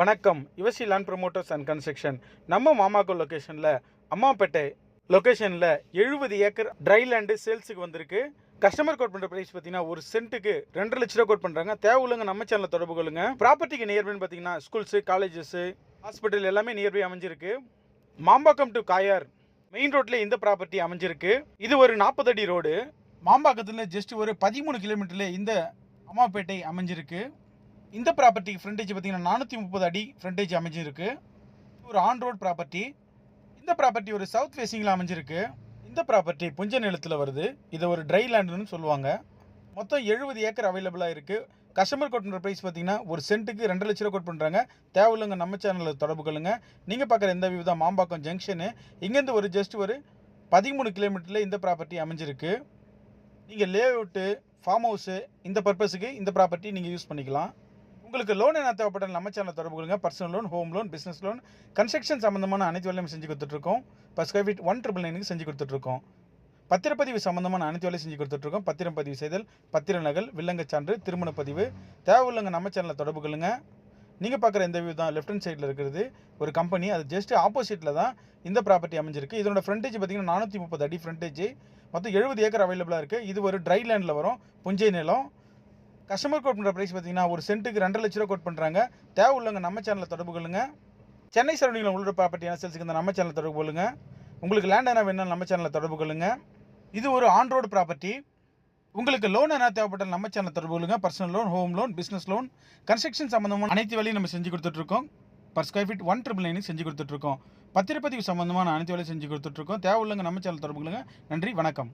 வணக்கம். யுவசி land promoters and construction. நம்ம மாமாக்கோல் லொக்கேஷனில் அம்மாப்பேட்டை லொக்கேஷனில் 70 ஏக்கர் ட்ரை லேண்டு சேல்ஸுக்கு வந்திருக்கு. கஸ்டமர் கோட் பண்ணுற ப்ரைஸ் பார்த்தீங்கன்னா ஒரு சென்ட்டுக்கு 2.5 லட்ச ரூபா கோட் பண்ணுறாங்க. தேவையுள்ளவங்க நம்ம சேனலில் தொடர்பு கொள்ளுங்க. ப்ராப்பர்ட்டிக்கு நியர்பைன்னு பார்த்தீங்கன்னா ஸ்கூல்ஸு, காலேஜஸ்ஸு, ஹாஸ்பிட்டல் எல்லாமே நியர்பை அமைஞ்சிருக்கு. மாம்பாக்கம் டு காயார் மெயின் ரோட்டில் இந்த ப்ராப்பர்ட்டி அமைஞ்சிருக்கு. இது ஒரு 40 அடி ரோடு. மாம்பாக்கத்தில் ஜஸ்ட் ஒரு 13 கிலோமீட்டரில் இந்த அம்மாப்பேட்டை அமைஞ்சிருக்கு. இந்த ப்ராப்பர்ட்டிக்கு ஃப்ரண்டேஜ் பார்த்தீங்கன்னா 430 அடி ஃப்ரண்டேஜ் அமைஞ்சிருக்கு. ஒரு ஆன் ரோட் ப்ராப்பர்ட்டி. இந்த ப்ராப்பர்ட்டி ஒரு சவுத் ஃபேஸிங்கில் அமைஞ்சிருக்கு. இந்த ப்ராப்பர்ட்டி புஞ்ச நிலத்தில் வருது. இதை ஒரு ட்ரை லேண்டுன்னு சொல்லுவாங்க. மொத்தம் 70 ஏக்கர் அவைலபிளாக இருக்குது. கஸ்டமர் கோட் பண்ணுற ப்ரைஸ் பார்த்தீங்கன்னா ஒரு சென்ட்டுக்கு 2 லட்ச ரூபா கோட் பண்ணுறாங்க. தேவையுள்ளவங்க நம்ம சேனலில் தொடர்பு கொள்ளுங்க. நீங்கள் பார்க்குற இந்த வியூ தான் மாம்பாக்கம் ஜங்ஷனு. இங்கேருந்து ஒரு ஜஸ்ட் ஒரு 13 கிலோமீட்டரில் இந்த ப்ராப்பர்ட்டி அமைஞ்சிருக்கு. நீங்கள் லே அவுட்டு, ஃபார்ம் ஹவுஸு இந்த பர்பஸுக்கு இந்த ப்ராப்பர்ட்டி நீங்கள் யூஸ் பண்ணிக்கலாம். உங்களுக்கு லோன் என்ன தேவைப்பட்டாலும் நம்ம சேனல் தொடர்பு கொள்ளுங்க. Personal loan, home loan, business loan, construction சம்மந்தமான அனைத்து வேலையும் செஞ்சு கொடுத்துட்ருக்கோம். பர் ஸ்கொயர் ஃபீட் 1,999 செஞ்சு கொடுத்துட்ருக்கோம். பத்திரப்பதிவு சம்மந்தமான அனைத்து வேலையும் செஞ்சு கொடுத்துட்ருக்கோம். பத்திரம் பதிவு செய்தல், பத்திர நகல், வில்லங்கச் சான்று, திருமண பதிவு. தேவையுள்ளவங்க நம்ம சேனலில் தொடர்பு கொள்ளுங்க. நீங்கள் பார்க்குற இந்த வியூ தான் லெஃப்ட் ஹேண்ட் சைடில் இருக்கிறது ஒரு கம்பெனி. அது ஜஸ்ட் ஆப்போசிட்டில் தான் இந்த ப்ராப்பர்ட்டி அமைஞ்சிருக்கு. இதனோட ஃப்ரண்டேஜ் பார்த்தீங்கன்னா 430 அடி ஃப்ரண்டேஜ். மொத்தம் 70 ஏக்கர் அவைலபிளாக இருக்குது. இது ஒரு ட்ரை லேண்டில் வரும், புஞ்சை நிலம். கஸ்டமர் கோட் பண்ணுற ப்ரைஸ் பார்த்தீங்கன்னா ஒரு சென்ட்டுக்கு 2 லட்ச ரூபா கோட் பண்ணுறாங்க. தேவை உள்ளவங்க நம்ம சேனலில் தொடர்பு கொள்ளுங்க. சென்னை சரௌண்டிங்கில் உங்களோட ப்ராப்பர்ட்டி என்ன சேல்ஸுக்கு இந்த நம்ம சேனலில் தொடர்பு கொள்ளுங்க. உங்களுக்கு லேண்ட் என்ன வேணும் நம்ம சேனலில் தொடர்பு கொள்ளுங்க. இது ஒரு ஆன் ரோடு ப்ராப்பர்ட்டி. உங்களுக்கு லோன் என்ன தேவைப்பட்டாலும் நம்ம சேனலில் தொடர்பு கொள்ளுங்க. Personal loan, home loan, business loan, construction சம்மந்தமான அனைத்து வேலையும் நம்ம செஞ்சு கொடுத்துட்ருக்கோம். பர் ஸ்கொயர் ஃபீட் 1,999 செஞ்சு கொடுத்துட்ருக்கோம். பத்திரப்பதிவு சம்மந்தமான அனைத்து வேலையும் செஞ்சு கொடுத்துட்ருக்கோம். தேவை உள்ளவங்க நம்ம சேனல் தொடர்பு கொள்ளுங்க. நன்றி, வணக்கம்.